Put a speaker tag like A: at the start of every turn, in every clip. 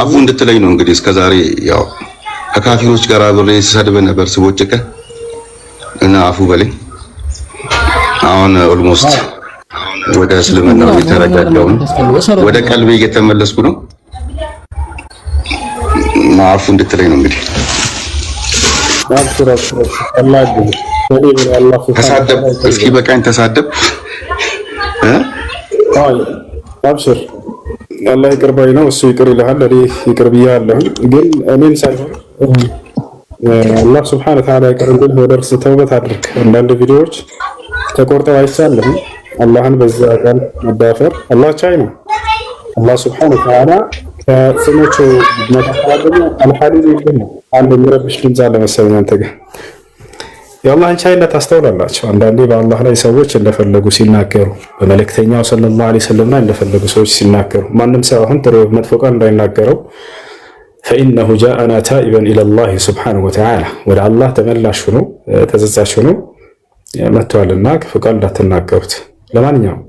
A: አፉ እንድትለኝ ነው እንግዲህ እስከዛሬ ያው ከካፊሮች ጋር አብሬ ስሰድብ ነበር ስቦጭቀ እና አፉ በለኝ። አሁን ኦልሞስት ወደ እስልምና እየተረጋጋሁ ነው፣ ወደ ቀልቤ እየተመለስኩ ነው። አፉ እንድትለኝ ነው እንግዲህ። ተሳደብ እስኪ በቃኝ፣ ተሳደብ
B: አብሽር። አላህ ይቅር ባይ ነው፣ እሱ ይቅር ይልሃል። እኔ ይቅር ብያለሁ፣ ግን እኔን ሳይሆን አላህ ሱብሓነሁ ወተዓላ ይቅር እንዲል ወደ እርሱ ተውበት አድርግ። አንዳንድ ቪዲዮዎች ተቆርጠው አይቻለሁ። አላህን በዛ ቀን መዳፈር አላህ ቻይ ነው። አላህ ሱብሓነሁ ወተዓላ ከስሞቹ መካከል አልሐሊም ይልህ ነው። አንድ የሚረብሽ ድምፅ አለ መሰለኝ አንተ ጋር። የአላህን ቻይነት አስተውላላችሁ። አንዳንዴ በአላህ ላይ ሰዎች እንደፈለጉ ሲናገሩ፣ በመልእክተኛው ሰለላሁ ዐለይሂ ወሰለም ላይ እንደፈለጉ ሰዎች ሲናገሩ፣ ማንም ሰው አሁን ጥሩ መጥፎ ቃል እንዳይናገረው ፈኢነሁ ጃአና ታኢበን ኢለላህ ሱብሓነሁ ወተዓላ ወደ አላህ ተመላሽ ሆኖ ተጸጻች ሆኖ መጥቷልና ክፉ ቃል እንዳትናገሩት። ለማንኛውም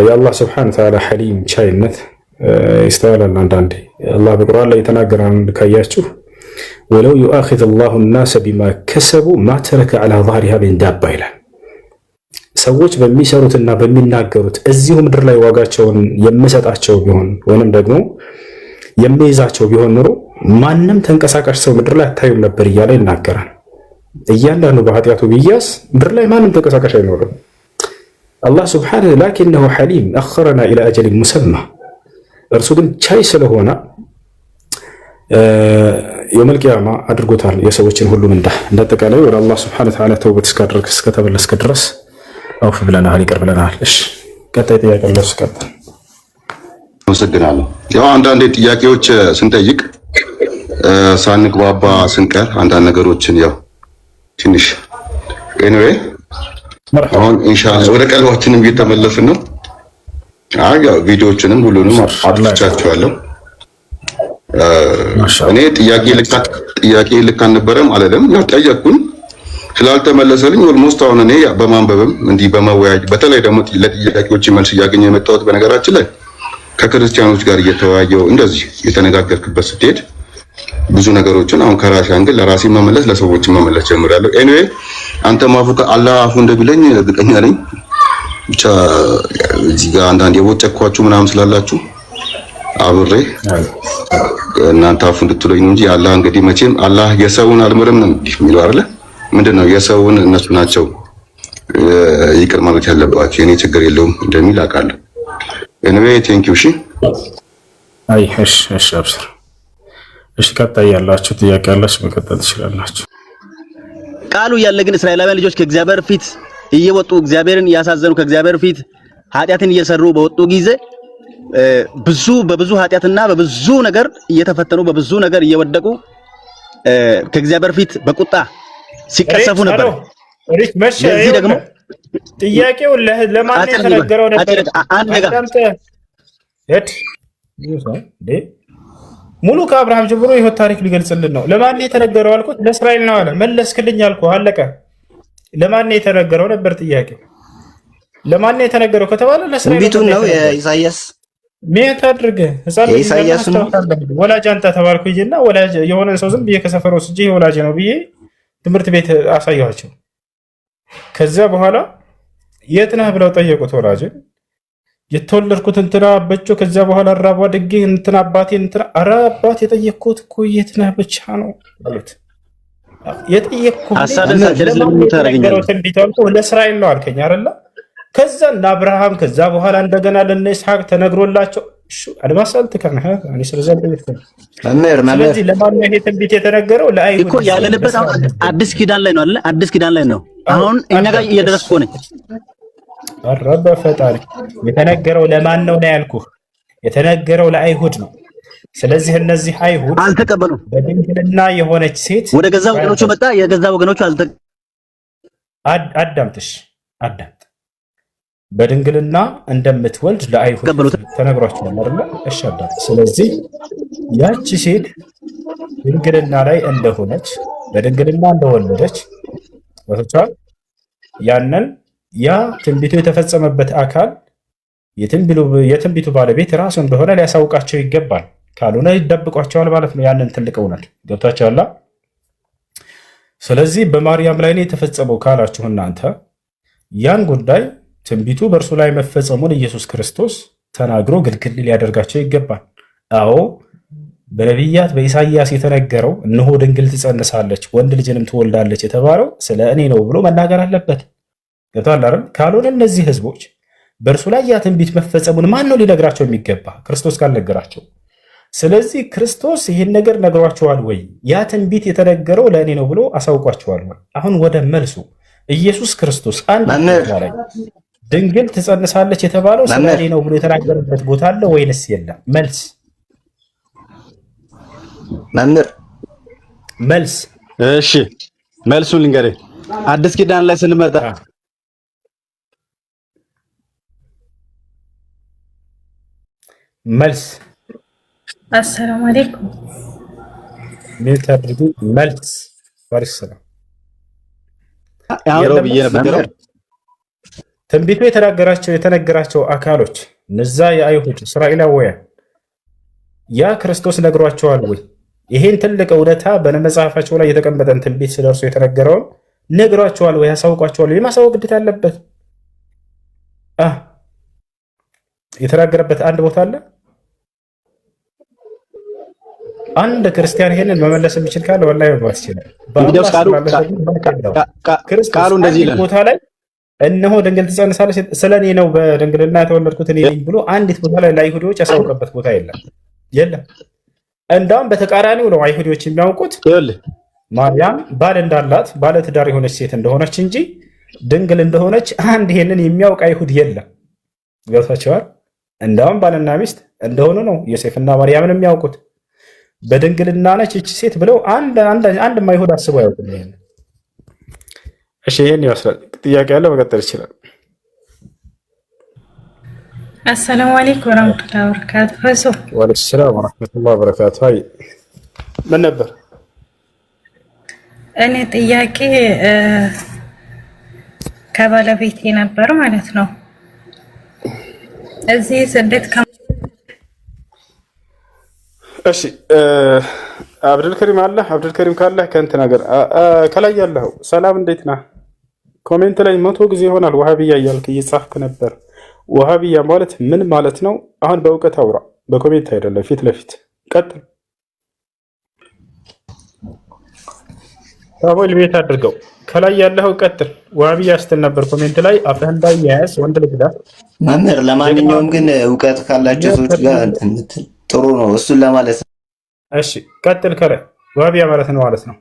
B: የአላህ ሱብሓነሁ ወተዓላ ሐሊም ቻይነት ይስተዋላል። አንዳንዴ አላህ በቁርአን ላይ የተናገረውን ካያችሁ ወለው ዩአኺዙ አላሁ ናሰ ቢማ ከሰቡ ማ ተረከ ዐላ ظهሪሃ ሚን ዳባ ይላል። ሰዎች በሚሰሩትና በሚናገሩት እዚሁ ምድር ላይ ዋጋቸውን የምሰጣቸው ቢሆን ወይንም ደግሞ የሚይዛቸው ቢሆን ኑሮ ማንም ተንቀሳቃሽ ሰው ምድር ላይ አታዩም ነበር እያለ ይናገራል። እያንዳንዱ በኃጢአቱ ቢያዝ ምድር ላይ ማንም ተንቀሳቃሽ አይኖርም። አላህ ሱብሓነሁ ላኪነሁ ሐሊም አኸረና ኢላ አጀሊን ሙሰማ፣ እርሱ ግን ቻይ ስለሆነ የውመል ቂያማ አድርጎታል የሰዎችን ሁሉ ምንዳ። እንዳጠቃላይ ወደ አላህ ሱብሓነሁ ወተዓላ ተውበት እስከተመለስክ ድረስ አውፍ ብለናል፣ ይቅር ብለናል። እሺ ቀጣይ ጥያቄ ለሱ ቀጥል።
A: አመሰግናለሁ። ያው አንዳንድ ጥያቄዎች ስንጠይቅ ሳንግባባ ስንቀር አንዳንድ ነገሮችን ያው ትንሽ ኤኒዌይ አሁን ኢንሻአላህ ወደ ቀልባችንም እየተመለስን ነው። ያው ቪዲዮዎችንም ሁሉንም አጥፍቻቸዋለሁ። እኔ ጥያቄ ልክ አልነበረም አለለም። ያው ጠየቅኩኝ ስላልተመለሰልኝ ኦልሞስት አሁን እኔ በማንበብም እንዲህ በመወያየት በተለይ ደግሞ ለጥያቄዎች መልስ እያገኘ የመጣሁት በነገራችን ላይ ከክርስቲያኖች ጋር እየተወያየው እንደዚህ የተነጋገርክበት ስትሄድ ብዙ ነገሮችን አሁን ከራሴ አንግል ለራሴ መመለስ ለሰዎች መመለስ ጀምራለሁ። ኤኒዌይ አንተ ማፉካ አላህ አፉ እንደቢለኝ እርግጠኛ ነኝ። ብቻ እዚህ ጋር አንዳንድ የቦጨኳችሁ ምናምን ስላላችሁ አብሬ እናንተ አፉ እንድትሉኝ ነው እንጂ አላህ እንግዲህ መቼም አላህ የሰውን አልምርም ነው የሚለው አይደለ? ምንድነው የሰውን እነሱ ናቸው ይቅር ማለት ያለባቸው የኔ ችግር የለውም እንደሚል አውቃለሁ። ኤኒዌይ ቴንክ ዩ። እሺ
B: አይ እሺ አብሽር። እሺ ቀጣይ ያላችሁ ጥያቄ ያላችሁ መቀጠል ትችላላችሁ።
C: ቃሉ ያለ ግን እስራኤላውያን ልጆች ከእግዚአብሔር ፊት እየወጡ እግዚአብሔርን እያሳዘኑ ከእግዚአብሔር ፊት ኃጢአትን እየሰሩ በወጡ ጊዜ በብዙ ኃጢአትና በብዙ ነገር እየተፈተኑ በብዙ ነገር እየወደቁ ከእግዚአብሔር ፊት በቁጣ ሲቀሰፉ ነበር። ለዚህ ደግሞ
D: ጥያቄው ለማን የተነገረው ነበር? ሙሉ ከአብርሃም ጀምሮ ይሄው ታሪክ ሊገልጽልን ነው። ለማን የተነገረው አልኩት? ለእስራኤል ነው አለ። መለስክልኝ አልኩ፣ አለቀ። ለማን የተነገረው ነበር ጥያቄው። ለማን የተነገረው ከተባለ ለእስራኤል
C: ነው። ነው የኢሳይያስ
D: ምን ታድርገ ህፃን ኢሳይያስ ነው። ወላጅ አንተ ተባልኩ ይልና ወላጅ የሆነ ሰው ዝም ብዬ ከሰፈሩ ስጄ ወላጅ ነው ብዬ ትምህርት ቤት አሳያቸው። ከዛ በኋላ የት ነህ ብለው ጠየቁት ወላጅን። የተወለድኩት እንትና በጮ ከዛ በኋላ አራባ ድጌ እንትና አባቴ እንትና አራባት የጠየቅኩት እኮ የት ነህ ብቻ ነው አሉት። የጠየቅኩት ለእስራኤል ነው አልከኝ አይደለ? ከዛ እና አብርሃም ከዛ በኋላ እንደገና ለነ ይስሐቅ ተነግሮላቸው አድማስ አልተከነህ አኒ ስለዚህ ስለዚህ ለማን ነው ይሄ ትንቢት የተነገረው? ለአይሁድ
C: እኮ ያለንበት አዲስ ኪዳን ላይ ነው አይደል? አዲስ ኪዳን ላይ ነው አሁን እኛ ጋር እየደረስኩ ነኝ።
D: ረበ ፈጣሪ የተነገረው ለማን ነው ያልኩህ? የተነገረው ለአይሁድ ነው። ስለዚህ እነዚህ አይሁድ
C: አልተቀበሉም።
D: በድንግልና የሆነች ሴት
C: ወደ ገዛ ወገኖቹ መጣ። የገዛ ወገኖቹ
D: አዳምጥ። በድንግልና እንደምትወልድ ለአይሁድ ተነግሯቸዋል አይደል? እሺ አዳምጥ። ስለዚህ ያቺ ሴት ድንግልና ላይ እንደሆነች በድንግልና እንደወለደች ወጥቷል። ያንን ያ ትንቢቱ የተፈጸመበት አካል የትንቢቱ ባለቤት ራሱ እንደሆነ ሊያሳውቃቸው ይገባል። ካልሆነ ይደብቋቸዋል ማለት ነው። ያንን ትልቅ እውነት ገብታችኋል። ስለዚህ በማርያም ላይ ነው የተፈጸመው ካላችሁ እናንተ ያን ጉዳይ ትንቢቱ በእርሱ ላይ መፈጸሙን ኢየሱስ ክርስቶስ ተናግሮ ግልግል ሊያደርጋቸው ይገባል። አዎ በነቢያት በኢሳይያስ የተነገረው እነሆ ድንግል ትጸንሳለች ወንድ ልጅንም ትወልዳለች የተባለው ስለ እኔ ነው ብሎ መናገር አለበት። ገብቶሃል አይደል? ካልሆነ እነዚህ ህዝቦች በእርሱ ላይ ያ ትንቢት መፈጸሙን ማን ነው ሊነግራቸው የሚገባ? ክርስቶስ ካልነገራቸው። ስለዚህ ክርስቶስ ይህን ነገር ነግሯቸዋል ወይ? ያ ትንቢት የተነገረው ለእኔ ነው ብሎ አሳውቋቸዋል ወይ? አሁን ወደ መልሱ ኢየሱስ ክርስቶስ አንድ ላይ ድንግል ትጸንሳለች የተባለው ስለ እኔ ነው ብሎ የተናገረበት ቦታ አለ ወይንስ የለም? መልስ
C: መምህር መልስ። እሺ መልሱን ልንገርህ። አዲስ ኪዳን ላይ ስንመጣ
D: መልስ
E: አሰላሙ አለይኩም
D: ሜት አድርጉ። መልስ ወርሰላ
C: ያው ብዬ ነበር።
D: ትንቢቱ የተነገራቸው አካሎች እነዛ የአይሁድ እስራኤላውያን ያ ክርስቶስ ነግሯቸዋል ወይ? ይሄን ትልቅ እውነታ በመጽሐፋቸው ላይ የተቀመጠን ትንቢት ስለርሱ የተነገረውን ነግሯቸዋል ወይ? ያሳውቋቸዋል ወይ? የማሳወቅ ግዴታ አለበት። የተናገረበት አንድ ቦታ አለ። አንድ ክርስቲያን ይሄንን መመለስ የሚችል ካለ ወላሂ መግባት ይችላል።
C: ቃሉ እንደዚህ ይላል
D: ቦታ ላይ እነሆ ድንግል ትጸንሳለች ስለኔ ነው በድንግልና የተወለድኩት እኔ ነኝ ብሎ አንዲት ቦታ ላይ ለአይሁዶች ያሳወቀበት ቦታ የለም። እንዳውም በተቃራኒው ነው አይሁዶች የሚያውቁት ማርያም ባል እንዳላት ባለ ትዳር የሆነች ሴት እንደሆነች እንጂ ድንግል እንደሆነች አንድ ይሄንን የሚያውቅ አይሁድ የለም። ገብታችኋል? እንዳውም ባልና ሚስት እንደሆኑ ነው ዮሴፍና ማርያምን የሚያውቁት። በድንግልና ነች እቺ ሴት ብለው አንድ አይሁድ አስበው ያውቁት ይሄን። እሺ ይሄን ይወስዳል። ጥያቄ ያለው መቀጠል ይችላል።
E: አሰላሙ አለይኩም ወራህመቱላሂ ወበረካቱ። ፈሱ
D: ወአለይኩም ሰላም ወራህመቱላሂ ወበረካቱ። አይ ምን ነበር
E: እኔ ጥያቄ ከባለቤቴ ነበር ማለት ነው። እዚህ ስደት
D: እሺ አብዱልከሪም አለ። አብዱልከሪም ካለ ከእንት ነገር ከላይ ያለው ሰላም እንዴት ነህ? ኮሜንት ላይ 100 ጊዜ ይሆናል ወሃቢያ እያልክ እየጻፍክ ነበር። ወሃቢያ ማለት ምን ማለት ነው? አሁን በእውቀት አውራ፣ በኮሜንት አይደለም፣ ፊት ለፊት ቀጥል። ታቦል ቤት አድርገው ከላይ ያለው ቀጥል። ወሃቢያ ስትል ነበር ኮሜንት ላይ አፍህ እንዳያያዝ ወንድ ልጅ ዳ
F: መምህር። ለማንኛውም ግን እውቀት ካላቸው ሰዎች ጋር እንትን ጥሩ ነው እሱን ለማለት ነው።
D: እሺ ቀጥል። ከላይ ወሃቢያ ማለት ነው ማለት ነው።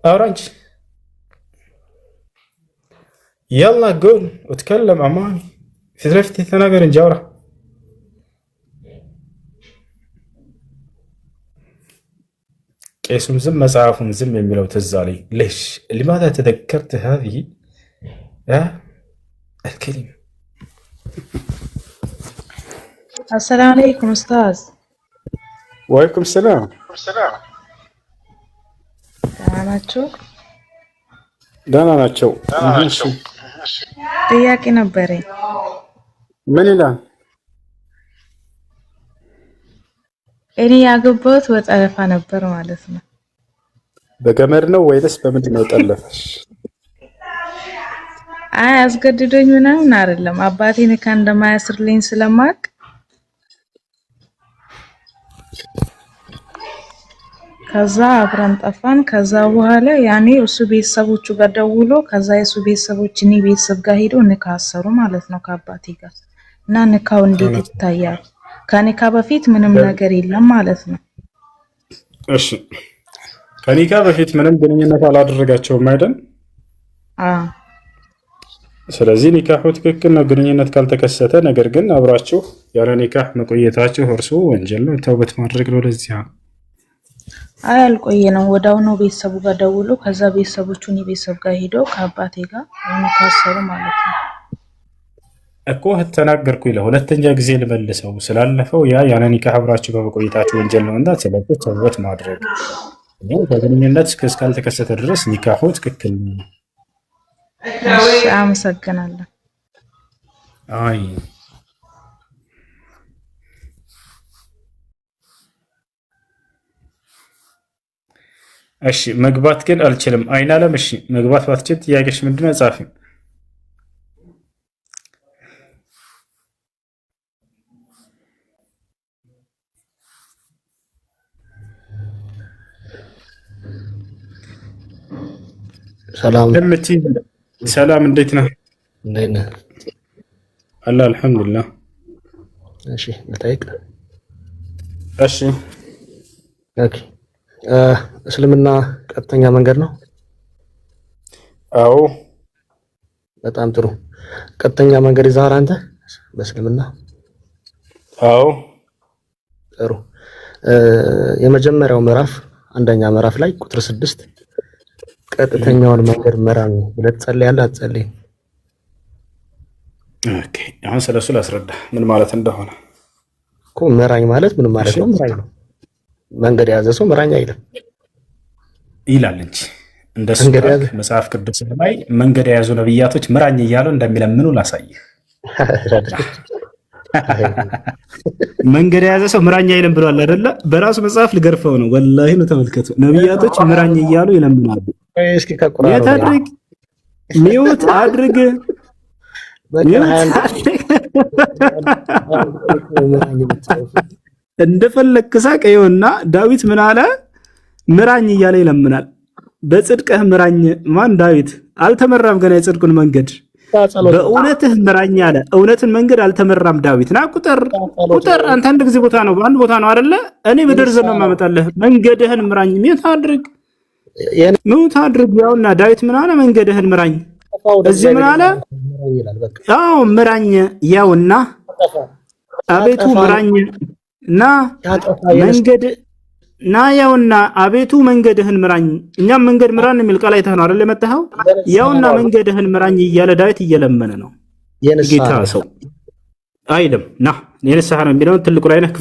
D: አውራንች يلا قول وتكلم امامي في لفتي تناقر نجاوره قيسم زم مصحفهم زم يميلوا تزالي ليش لماذا تذكرت هذه الكلمه؟
E: السلام عليكم استاذ.
D: وعليكم السلام. ደህና ናቸው።
E: ጥያቄ ነበረኝ።
D: ምን ይላል?
E: እኔ ያገባሁት በጠለፋ ነበር ማለት ነው።
D: በገመድ ነው ወይስ በምንድን ነው ጠለፈሽ?
E: አይ አስገድዶኝ ምናምን አይደለም። አባቴ ንካ እንደማያስርልኝ ስለማቅ ከዛ አብረን ጠፋን። ከዛ በኋላ ያኔ እሱ ቤተሰቦቹ ጋር ደውሎ ከዛ የሱ ቤተሰቦች እኔ ቤተሰብ ጋር ሄዶ ንካ አሰሩ ማለት ነው ከአባቴ ጋር። እና ንካው እንዴት ይታያል? ከኒካ በፊት ምንም ነገር የለም ማለት ነው።
D: እሺ ከኒካ በፊት ምንም ግንኙነት አላደረጋቸውም አይደል? ስለዚህ ኒካሁ ትክክል ነው፣ ግንኙነት ካልተከሰተ። ነገር ግን አብራችሁ ያለ ኒካህ መቆየታችሁ እርሱ ወንጀል ነው፣ ተውበት ማድረግ ነው። ለዚህ
E: አይ አልቆየንም። ወዳው ነው ቤተሰቡ ጋር ደውሎ ከዛ ቤተሰቦቹን ቤተሰብ ጋር ሄዶ ከአባቴ ጋር ካሰሩ ማለት ነው
D: እኮ ተናገርኩ። ለሁለተኛ ጊዜ ልመልሰው ስላለፈው ያለ ኒካህ አብራችሁ በመቆየታችሁ ወንጀል ነው እና ስለዚህ ተውበት ማድረግ ነው። በግንኙነት እስካልተከሰተ ድረስ ኒካሁ ትክክል ነው።
E: አመሰግናለሁ።
D: አይ እሺ መግባት ግን አልችልም። አይን አለም እሺ መግባት ባትችል ጥያቄሽ ምንድነው? ጻፊ።
G: ሰላም
D: ሰላም፣ እንዴት ነህ?
G: እንዴት ነህ?
D: አላ አልሐምዱሊላህ።
G: እሺ ልጠይቅ።
D: እሺ
G: ኦኬ። እስልምና ቀጥተኛ መንገድ ነው?
D: አዎ።
G: በጣም ጥሩ። ቀጥተኛ መንገድ ይዘሃል አንተ በእስልምና?
C: አዎ።
G: ጥሩ። የመጀመሪያው ምዕራፍ አንደኛ ምዕራፍ ላይ ቁጥር 6 ቀጥተኛውን መንገድ ምራኝ ብለህ ትጸልያለህ አትጸልይም?
D: ኦኬ። አሁን ስለሱ ላስረዳ ምን ማለት እንደሆነ
G: እኮ። ምራኝ ማለት ምን ማለት ነው? ምራኝ ነው። መንገድ የያዘ ሰው ምራኝ አይልም
D: ይላል እንጂ እንደሱ መጽሐፍ ቅዱስ ላይ መንገድ የያዙ ነብያቶች ምራኝ እያሉ እንደሚለምኑ ላሳይህ። መንገድ የያዘ ሰው ምራኝ አይልም ብሏል አይደለ? በራሱ መጽሐፍ ልገርፈው ነው። ወላሂ ነው። ተመልከቱ። ነብያቶች ምራኝ እያሉ ይለምናሉ።
G: እስኪ ከቁርአን
D: የት አድርግ ሚውት አድርግ እንደፈለክ ሳቅ። ይኸውና ዳዊት ምን አለ? ምራኝ እያለ ይለምናል። በጽድቅህ ምራኝ። ማን? ዳዊት። አልተመራም ገና የጽድቁን መንገድ። በእውነትህ ምራኝ አለ። እውነትን መንገድ አልተመራም ዳዊት። ና ቁጥር አንተ አንድ ጊዜ ቦታ ነው በአንድ ቦታ ነው አይደለ? እኔ በደርዘን ነው የማመጣልህ። መንገድህን ምራኝ። ሚውት አድርግ ሚውት አድርግ። ያውና ዳዊት ምን አለ? መንገድህን ምራኝ። እዚህ ምን አለ? ያው ምራኝ። ያውና አቤቱ ምራኝ እና መንገድ ና ያውና አቤቱ መንገድህን ምራኝ። እኛም መንገድ ምራን የሚል ቃል አይተህ ነው አይደል የመጣኸው? ያውና መንገድህን ምራኝ እያለ ዳዊት እየለመነ ነው። ጌታ ሰው አይልም። ና የንስሐ ነው የሚለውን ትልቁ ላይ ነህ።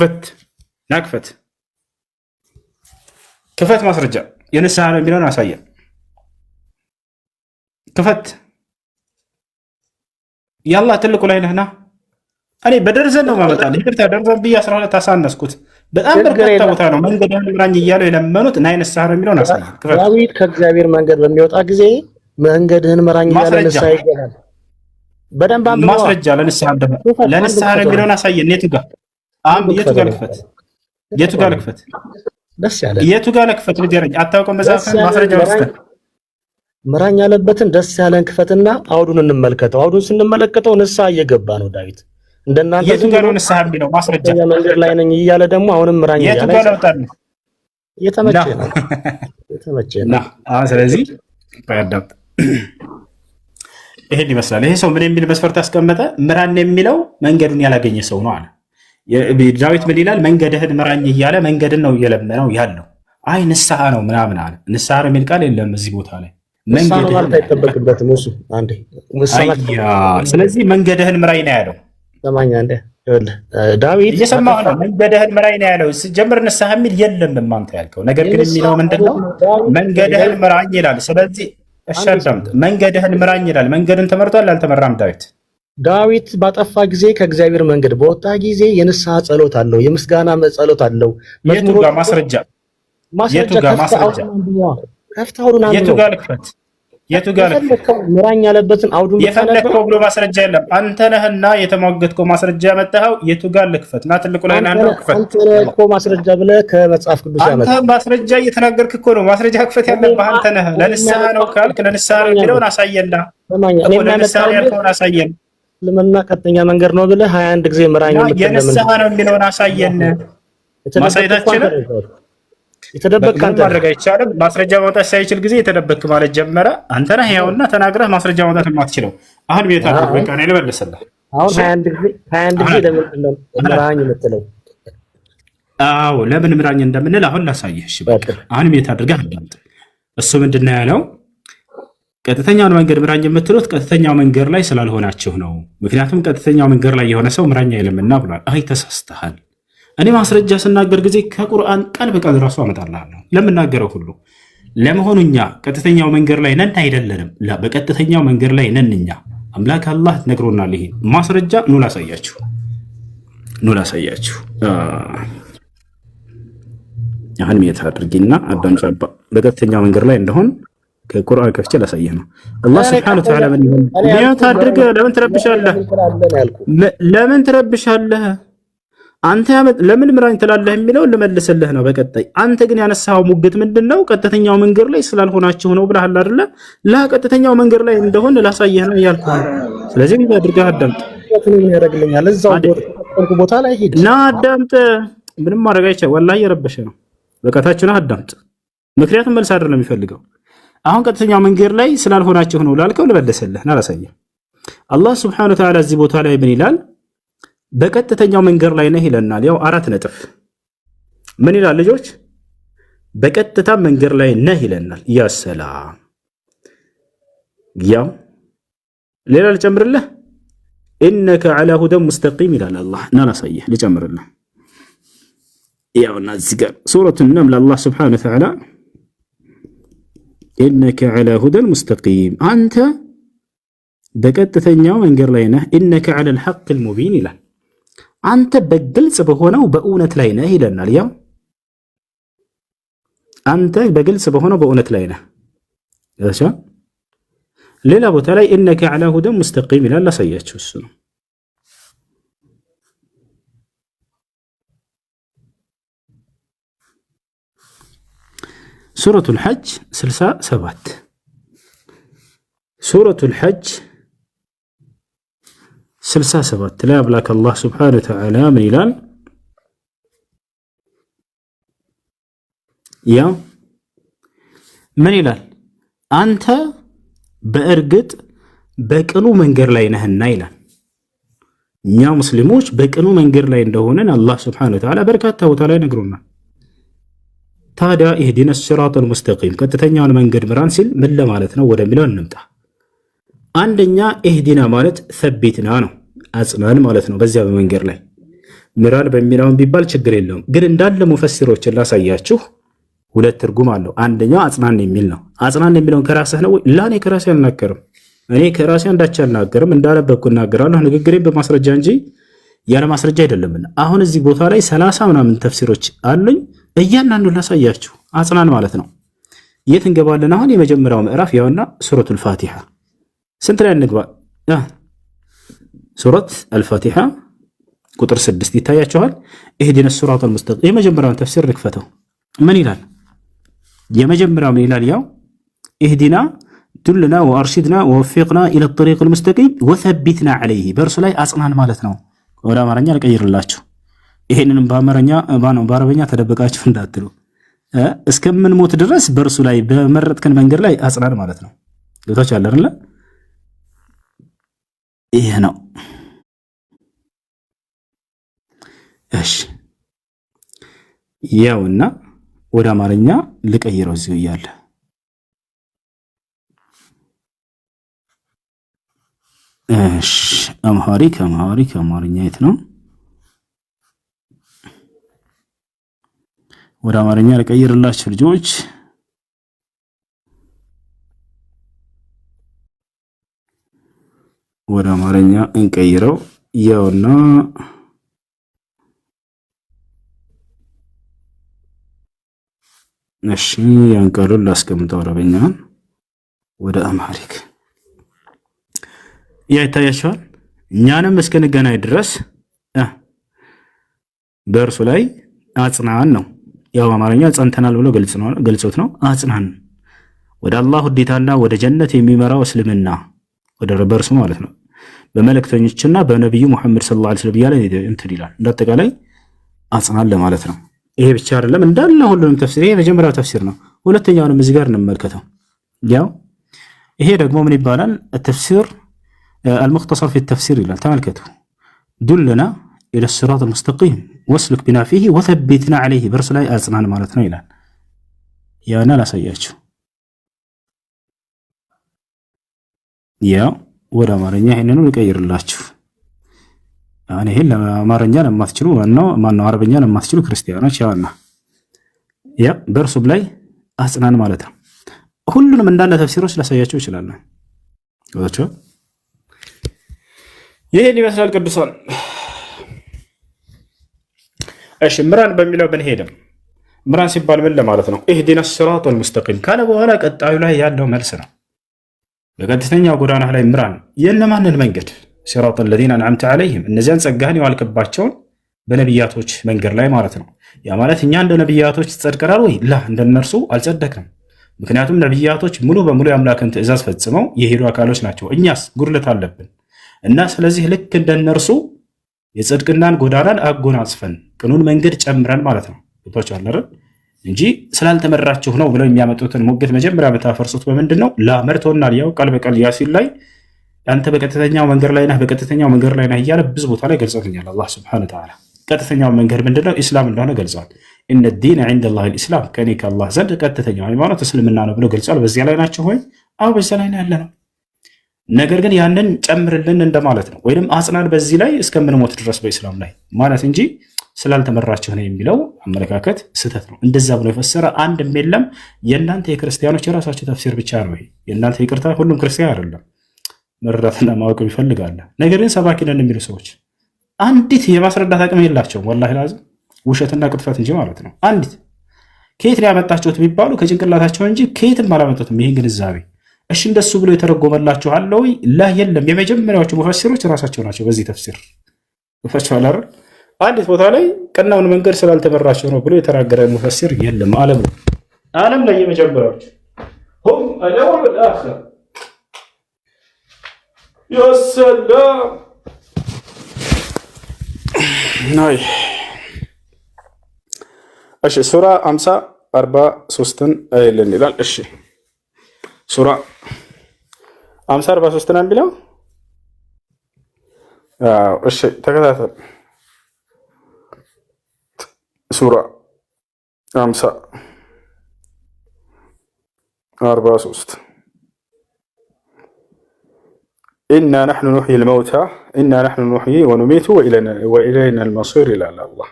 D: ክፈት ማስረጃ። የንስሐ ነው የሚለውን አሳየን። ክፈት ያላ ትልቁ ላይ ነህና እኔ በደርዘን ነው ማመጣልህ። ይቅርታ ደርዘን ብዬ 12 አሳነስኩት። በጣም በርካታ ቦታ ነው መንገድህን ምራኝ እያለው የለመኑት እና የንስሐ ነው የሚለውን አሳየን።
G: ዳዊት ከእግዚአብሔር መንገድ በሚወጣ ጊዜ መንገድህን ምራኝ እያለ ንስሐ ይገባል። በደንብ አንብበው።
D: ማስረጃ ለንስሐ ነው የሚለውን አሳየን። የቱ ጋር ልክፈት?
G: ደስ ያለ
D: የቱ ጋር ልክፈት? ንገረኝ። አታውቅም? መጽሐፍን ማስረጃ ወስደህ
G: ምራኝ ያለበትን ደስ ያለን ክፈትና አውዱን እንመልከተው። አውዱን ስንመለከተው ንስሐ እየገባ ነው ዳዊት። እንደናንተ
D: የቱ ጋር ነው ንስሐ የሚለው? ማስረጃ
G: መንገድ ላይ ነኝ እያለ ደግሞ አሁንም ምራኝ እያለ
D: የቱ ጋር ለውጣለህ?
G: የተመቸ ነው።
D: ስለዚህ ባያዳምጥ ይሄን ይመስላል። ይሄ ሰው ምን የሚል መስፈርት አስቀመጠ? ምራን የሚለው መንገዱን ያላገኘ ሰው ነው አለ። ዳዊት ምን ይላል? መንገድህን ምራኝ እያለ መንገድን ነው እየለመነው ያለው። አይ ንስሐ ነው ምናምን አለ። ንስሐ ነው የሚል ቃል የለም እዚህ ቦታ ላይ።
G: መንገድህን አይጠበቅበትም እሱ አንዴ።
D: ስለዚህ መንገድህን ምራኝ ነው ያለው።
G: ሰማኛ እንደ ዳዊት
D: እየሰማህ ነው። መንገድህን ምራኝ ነው ያለው። ሲጀምር ንስሐ የሚል የለም አንተ ያልከው ነገር ግን የሚለው ምንድነው? መንገድህን ምራኝ ይላል። ስለዚህ እሺ አዳምጥ። መንገድህን ምራኝ ይላል። መንገድን ተመርቷል አልተመራም?
G: ዳዊት ባጠፋ ጊዜ ከእግዚአብሔር መንገድ በወጣ ጊዜ የንስሐ ጸሎት አለው፣ የምስጋና ጸሎት አለው።
D: የቱ ጋር ማስረጃ?
G: ከፍታውሩን አንዱ
D: የቱ ጋር ልክፈት?
G: ምራኝ ያለበትን አውዱን
D: የፈለግከው ብሎ ማስረጃ የለም። አንተ ነህና የተሟገትከው ማስረጃ ያመጣኸው። የቱ ጋር ልክፈት? ና ትልቁ ላይ ናንተ ክፈት።
G: አንተ እኮ ማስረጃ ብለህ ከመጽሐፍ ቅዱስ ያመጣ
D: አንተ ማስረጃ እየተናገርክ እኮ ነው። ማስረጃ ክፈት ያለብህ አንተ ነህ። ለንስሐ ነው ካልክ ለንስሐ ነው የሚለውን አሳየና ለንስሐ ያልከውን አሳየን።
G: ለምንና ቀጥተኛ መንገድ ነው ብለህ 21 ጊዜ ምራኝ
D: የንስሐ ነው የሚለውን አሳየን። ማሳየታችን የተደበቀ ማድረግ አይቻልም። ማስረጃ ማውጣት ሳይችል ጊዜ የተደበቅ ማለት ጀመረ። አንተ ነህ ያውና ተናግረህ ማስረጃ ማውጣት የማትችለው። አሁን ቤታ በቃ ነው ልመልስልህ።
G: አሁን 21 ጊዜ ለምን ነው ምራኝ የምትለው?
D: አዎ ለምን ምራኝ እንደምንል አሁን ላሳየህ። እሺ በቃ አሁን ቤታ አድርገህ አዳምጥ። እሱ ምንድነው ያለው? ቀጥተኛውን መንገድ ምራኝ የምትሉት ቀጥተኛው መንገድ ላይ ስላልሆናችሁ ነው። ምክንያቱም ቀጥተኛው መንገድ ላይ የሆነ ሰው ምራኝ አይልምና ብሏል። አይ ተሳስተሃል። እኔ ማስረጃ ስናገር ጊዜ ከቁርአን ቃል በቃል ራሱ አመጣልሃለሁ ለምናገረው ሁሉ። ለመሆኑ እኛ ቀጥተኛው መንገድ ላይ ነን አይደለንም? በቀጥተኛው መንገድ ላይ ነን እኛ። አምላክ አላህ ነግሮናል። ይሄ ማስረጃ ኑ ላሳያችሁ።
B: አሁን ሚየት አድርጊና አዳምጪ አባ በቀጥተኛው መንገድ ላይ እንደሆን ከቁርአን ከፍቼ ላሳየህ ነው። አላህ Subhanahu Wa Ta'ala ምን ይላል? ሚየት አድርገህ ለምን ትረብሻለህ? አንተ ለምን ምራኝ ትላለህ የሚለው ልመልስልህ ነው በቀጣይ። አንተ ግን ያነሳው ሙግት ምንድነው? ቀጥተኛው መንገድ ላይ ስላልሆናችሁ ነው ብለሃል አይደለ? ቀጥተኛው መንገድ ላይ እንደሆን ላሳየህ ነው ያልኩህ። ስለዚህ ምን አድርገህ አዳምጥ። ምን ያደርግልኛል? እዛው ቦታ ላይ ሂድ እና አዳምጥ። ምንም ማድረግ አይቻልም። ወላሂ እየረበሸ ነው። በቀታችሁ ነው አዳምጥ። ምክንያቱም መልስ አይደለም የሚፈልገው። አሁን ቀጥተኛው መንገድ ላይ ስላልሆናችሁ ነው ላልከው ልመልስልህ እና ላሳየህ። አላህ Subhanahu Wa Ta'ala እዚህ ቦታ ላይ ምን ይላል? በቀጥተኛው መንገድ ላይ ነህ ይለናል። ያው 4 ነጥብ ምን ይላል ልጆች? በቀጥታ መንገድ ላይ ነህ ይለናል። ያ ሰላም። ያው ሌላ ልጨምርልህ ኢነከ ዐላ ሁደን ሙስተቂም ይላል አላህ። እና ላሳየህ ልጨምርልህ። ያውና እዚህ ጋር ሱረቱ ነምል አላህ Subhanahu Wa Ta'ala ኢነከ ዐላ ሁደን ሙስተቂም አንተ በቀጥተኛው መንገድ ላይ ነህ። ኢነከ ዐለል ሐቂል ሙቢን ይላል። አንተ በግልጽ በሆነው በእውነት ላይ ነህ ይለናል። ያው አንተ በግልጽ በሆነው በእውነት ላይ ነህ። እሺ ሌላ ቦታ ላይ ኢነከ ዐላ ሁደን ሙስተቂም ይላል። ላሳያችሁ እሱ ነው። ሱረቱል ሐጅ 67 ሱረቱል ሐጅ 67 ላይ አምላክ አላህ Subhanahu Wa Ta'ala ምን ይላል? ያው ምን ይላል? አንተ በእርግጥ በቅኑ መንገድ ላይ ነህና ይላል። እኛ ሙስሊሞች በቅኑ መንገድ ላይ እንደሆነን አላህ Subhanahu Wa Ta'ala በርካታ ቦታ ላይ ነግሮናል። ታዲያ ኢህዲነ ሲራጠል ሙስተቂም ቀጥተኛውን መንገድ ምራን ሲል ምን ለማለት ነው ወደሚለው እንምጣ። አንደኛ ኢህዲና ማለት ሰቢትና ነው፣ አጽናን ማለት ነው። በዚያ በመንገድ ላይ ምራን በሚለውን ቢባል ችግር የለውም። ግን እንዳለ ሙፈሲሮችን ላሳያችሁ፣ 2 ትርጉም አለው። አንደኛው አጽናን የሚል ነው። አጽናን የሚለውን ከራስህ ነው ወይ? ላኔ ከራሴ አልናገርም። እኔ ከራሴ አንዳች አልናገርም። እንዳነበብኩ እናገራለሁ። ንግግሬን በማስረጃ እንጂ ያለ ማስረጃ አይደለምና። አሁን እዚህ ቦታ ላይ 30 ምናምን ተፍሲሮች አሉኝ። እያንዳንዱን ላሳያችሁ። አጽናን ማለት ነው። የት እንገባለን? አሁን የመጀመሪያው ምዕራፍ ያውና ሱረቱል ፋቲሃ ስንት ላይ እንግባ? ሱረት አልፋቲሃ ቁጥር 6 ይታያችኋል። ኢህዲነ ሲራጠል ሙስተቂም የመጀመሪያውን ተፍሲር ልክፈተው። ምን ይላል? የመጀመሪያው ምን ይላል? ያው ኢህዲና ዱልና ወአርሺድና ወወፊቅና ኢለ ጠሪቂል ሙስተቂም ወሰቢትና ዐለይሂ በእርሱ ላይ አጽናን ማለት ነው። ወደ አማርኛ ልቀይርላችሁ። ይሄንንም በአረበኛ ተደበቃችሁ እንዳትሉ። እስከምንሞት ድረስ በእርሱ ላይ በመረጥከን መንገድ ላይ አጽናን ማለት ነው። ገብታችሁ አለ አይደል? ይሄ ነው። እሺ ያውና ወደ አማርኛ ልቀይረው እዚሁ እያለ እሺ አማርኛ የት ነው? ወደ አማርኛ ልቀይርላችሁ ልጆች። ወደ አማርኛ እንቀይረው። ያውና እሺ ያን ቃሉን ላስቀምጠው አረበኛን ወደ አማሪክ ይታያችኋል። እኛንም እስከንገናኝ ድረስ በእርሱ ላይ አጽናን ነው። ያው አማርኛ ጸንተናል ብሎ ገልጾት ነው። አጽናን ወደ አላህ ውዴታና ወደ ጀነት የሚመራው እስልምና ወደ በእርሱ ማለት ነው። በመልእክተኞችና በነብዩ መሐመድ ሰለላሁ ዐለይሂ ወሰለም ያለ እንትን ይላል። እንዳጠቃላይ አጽናን ለማለት ነው። ይሄ ብቻ አይደለም፣ እንዳለ ሁሉንም ተፍሲር። ይሄ መጀመሪያው ተፍሲር ነው። ሁለተኛውንም እዚህ ጋር እንመልከተው። ያው ይሄ ደግሞ ምን ይባላል? ተፍሲር المختصر في التفسير ይላል። ተመልከቱ። ዱልና ኢለ ሲራጠል ሙስተቂም ወስልክ ቢና ፊሂ ወሰቢትና ዐለይሂ በእርሱ ላይ አጽናን ማለት ነው ይላል። ያና ላሳያችሁ። ያው ወደ አማርኛ ይሄንን ልቀይርላችሁ። አሁን ይሄን ለአማርኛ ለማትችሉ ማነው አረበኛ ለማትችሉ ክርስቲያኖች ያውና ያ በእርሱ ላይ አጽናን ማለት ነው። ሁሉንም እንዳለ ተፍሲሮች ላሳያችሁ ይችላል። ወጣችሁ ይሄን ይመስላል ቅዱሳን። እሺ ምራን በሚለው ብንሄድም ምራን ሲባል ምን ለማለት ነው? ኢህዲነ ሲራጠል ሙስተቂም ካለ በኋላ ቀጣዩ ላይ ያለው መልስ ነው። በቀጥተኛው ጎዳና ላይ ምራን። የእነማንን መንገድ? ሲራጠል ለዚነ አንዓምተ ዐለይሂም፣ እነዚያን ጸጋህን የዋልክባቸውን በነቢያቶች መንገድ ላይ ማለት ነው። ያ ማለት እኛ እንደ ነቢያቶች ጸድቀናል ወይ? ላ እንደነርሱ አልጸደቅንም። ምክንያቱም ነቢያቶች ሙሉ በሙሉ የአምላክን ትእዛዝ ፈጽመው የሄዱ አካሎች ናቸው። እኛስ ጉድለት አለብን እና ስለዚህ ልክ እንደነርሱ የጽድቅናን ጎዳናን አጎናጽፈን ቅኑን መንገድ ጨምረን ማለት ነው ብቶቻል እንጂ ስላልተመራችሁ ነው ብለው የሚያመጡትን ሙግት መጀመሪያ የምታፈርሱት በምንድን ነው? ላመርቶናል። ያው ቃል በቃል ያሲን ላይ አንተ በቀጥተኛው መንገድ ላይ ነህ፣ በቀጥተኛው መንገድ ላይ ነህ እያለ ብዙ ቦታ ላይ ገልጾልኛል አላህ ሱብሓነሁ ወተዓላ። ቀጥተኛው መንገድ ምንድነው? ኢስላም እንደሆነ ገልጿል። ኢነ ዲነ ዒንደላሂ ልኢስላም፣ ከኔ ከአላህ ዘንድ ቀጥተኛው ሃይማኖት እስልምና ነው ብሎ ገልጿል። በዚያ ላይ ናቸው ሆይ? አዎ በዚያ ላይ ነው ያለ ነው። ነገር ግን ያንን ጨምርልን እንደማለት ነው፣ ወይም አጽናን በዚህ ላይ እስከምንሞት ድረስ በኢስላም ላይ ማለት እንጂ ስላልተመራችሁ ነው የሚለው አመለካከት ስህተት ነው። እንደዛ ብሎ የፈሰረ አንድም የለም። የእናንተ የክርስቲያኖች የራሳቸው ተፍሲር ብቻ ነው ይሄ። የእናንተ ይቅርታ፣ ሁሉም ክርስቲያን አይደለም፣ መረዳትና ማወቅ ይፈልጋል። ነገር ግን ሰባኪ ነን የሚሉ ሰዎች አንዲት የማስረዳት አቅም የላቸውም። ወላሂ ላዝም ውሸትና ቅጥፈት እንጂ ማለት ነው። አንዲት ከየት ላይ ያመጣችሁት ቢባሉ ከጭንቅላታቸው እንጂ ከየትም አላመጡትም ይህን ግንዛቤ። እሺ እንደሱ ብሎ የተረጎመላችሁ አለ ወይ? ላ የለም። የመጀመሪያዎቹ ሙፈሲሮች ራሳቸው ናቸው በዚህ ተፍሲር ፈቻላ። አንዲት ቦታ ላይ ቀናውን መንገድ ስላልተመራቸው ነው ብሎ የተናገረ ሙፈሲር የለም። ዓለም ላይ የመጀመሪያዎች ሁም አልአወል ወልአኺር ያሰላም ናይ። እሺ ሱራ 50:43 አይልን ይላል። እሺ ሱራ 50:43 ነው የሚለው። እሺ ተከታተል። ሱራ 50:43 ኢና ነሕኑ ኑሕዪ ልመውታ ኢና ነሕኑ ኑሕዪ ወኑሚቱ ወኢለይና ልመሲር ይላል አላህ።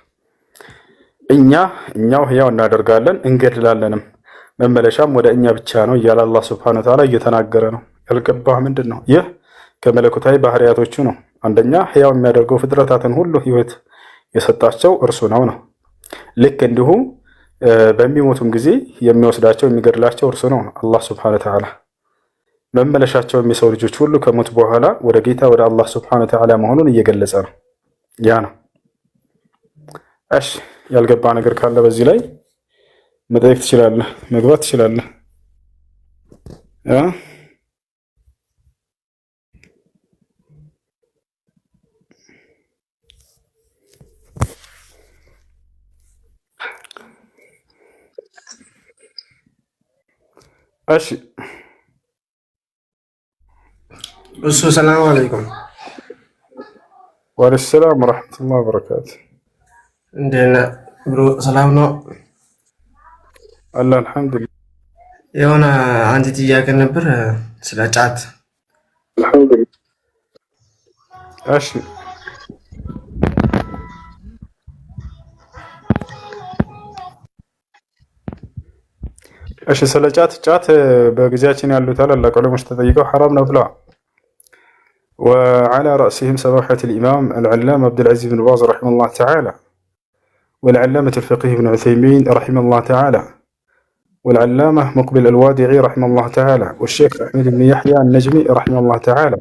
B: እኛው ሕያው እናደርጋለን እንገድላለንም መመለሻም ወደ እኛ ብቻ ነው እያለ አላህ ሱብሓነሁ ወተዓላ እየተናገረ ነው። ያልገባህ ምንድን ነው? ይህ ከመለኮታዊ ባህሪያቶቹ ነው። አንደኛ ሕያው የሚያደርገው ፍጥረታትን ሁሉ ህይወት የሰጣቸው እርሱ ነው። ልክ እንዲሁ በሚሞቱም ጊዜ የሚወስዳቸው የሚገድላቸው እርሱ ነው አላህ ሱብሓነሁ ወተዓላ። መመለሻቸውም የሰው ልጆች ሁሉ ከሞት በኋላ ወደ ጌታ ወደ አላህ ሱብሓነሁ ወተዓላ መሆኑን እየገለጸ ነው። ያ ነው። እሺ ያልገባ ነገር ካለ በዚህ ላይ መጠየቅ ትችላለህ፣ መግባት ትችላለህ። እሺ
H: እሱ ሰላም አለይኩም።
B: ወአለይኩም ሰላም ወራህመቱላሂ ወበረካቱ።
H: እንዴት ነህ ብሮ? ሰላም ነው
B: አለ አልሐምዱሊላህ።
H: የሆነ አንድ ጥያቄ ነበር ስለ ጫት።
B: አልሐምዱሊላህ። እሺ እሺ ስለ ጫት በጊዜያችን ያሉ ታላላቅ ዑለሞች ተጠይቀው ሐራም ነው ብለዋል። وعلى رأسهم سماحة الإمام العلامة عبد العزيز بن باز رحمه الله تعالى، والعلامة الفقيه بن عثيمين رحمه الله تعالى، والعلامة مقبل الوادعي رحمه الله تعالى، والشيخ أحمد بن يحيى النجمي رحمه الله تعالى،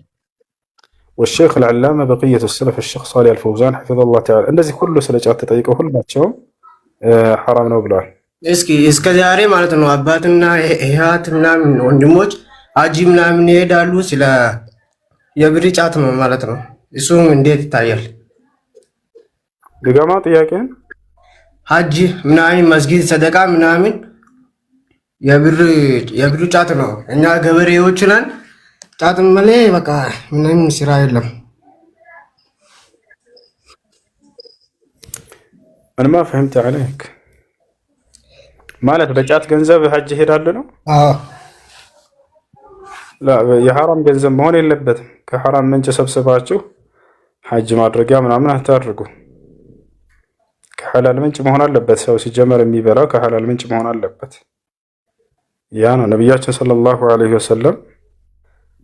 B: والشيخ العلامة بقية السلف الشيخ صالح الفوزان حفظه الله تعالى. እነዚህ ሁሉ ስለ ጫት ተጠይቀው ሁላቸውም ሐራም ነው ብለዋል።
H: እስከ ዛሬ ማለት ነው አባትና እህት ምናምን ወንድሞች ሀጂ ምናምን ይሄዳሉ ስለ የብር ጫት ነው ማለት ነው። እሱም እንዴት ይታያል?
B: ድጋማ ጥያቄን
H: ሀጂ ምናምን መስጊድ ሰደቃ ምናምን የብር ጫት ነው። እኛ ገበሬዎች ነን። ጫት መለ በቃ ምንም ስራ የለም።
B: እኔ ما فهمت عليك ማለት በጫት ገንዘብ ሀጅ ይሄዳሉ ነው?
H: አዎ
B: لا የሐራም ገንዘብ መሆን የለበትም። ከሐራም ምንጭ ሰብስባችሁ ሐጅ ማድረጊያ ምናምን አታድርጉ። ከሐላል ምንጭ መሆን አለበት። ሰው ሲጀመር የሚበላው ከሐላል ምንጭ መሆን አለበት። ያ ነው ነብያችን ሰለላሁ ዐለይሂ ወሰለም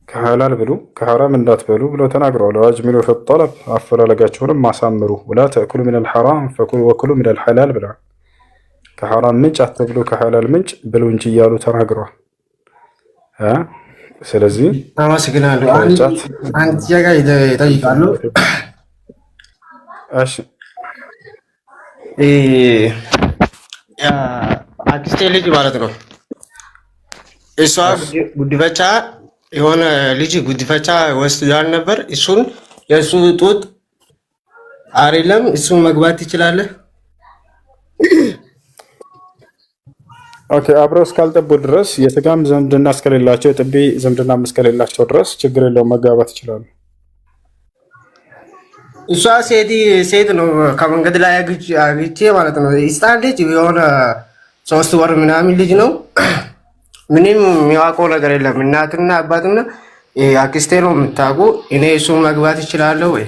B: ከሐላል ብሉ ከሐራም እንዳትበሉ ብለው ተናግረዋል። ወአጅሚሉ ፊ ጠለብ አፈላለጋችሁንም ማሳምሩ ወላ ተእኩሉ ሚነል ሐራም ወኩሉ ሚነል ሐላል ብለዋል። ከሐራም ምንጭ አትብሉ ከሐላል ምንጭ ብሉ እንጂ እያሉ ተናግረዋል። ስለዚህ
H: አመሰግናለሁ። አንድ ጃጋ ይጠይቃሉ።
B: እሺ
H: አክስቴ ልጅ ማለት ነው። እሷ ጉድፈቻ የሆነ ልጅ ጉድፈቻ ወስዳል ነበር። እሱን የእሱ ጡት አይደለም እሱን መግባት ትችላለህ?
B: ኦኬ አብረው እስካልጠቡ ድረስ የስጋም ዝምድና እስከሌላቸው የጥቢ ዝምድና እስከሌላቸው ድረስ ችግር የለውም፣ መጋባት ይችላሉ።
H: እሷ ሴት ነው ከመንገድ ላይ አግኝቼ ማለት ነው። ሕፃን ልጅ የሆነ 3 ወር ምናምን ልጅ ነው። ምንም የሚያውቀው ነገር የለም። እናትና አባትና አክስቴ ነው የምታውቁ። እኔ እሱን መግባት ይችላለሁ ወይ?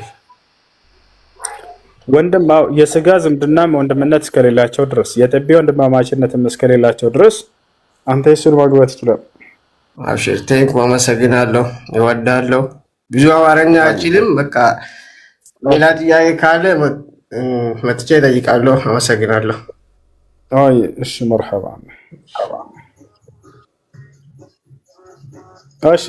B: ወንድም የስጋ ዝምድናም ወንድምነት እስከሌላቸው ድረስ የጥቢ ወንድማማችነትም እስከሌላቸው ድረስ አንተ እሱን ማግባት ይችላል።
H: አብሽር ቴንክ አመሰግናለሁ። ይወዳለሁ። ብዙ አማርኛ አልችልም። በቃ ሌላ ጥያቄ ካለ መጥቼ እጠይቃለሁ። አመሰግናለሁ።
B: አይ እሺ መርሐባ። እሺ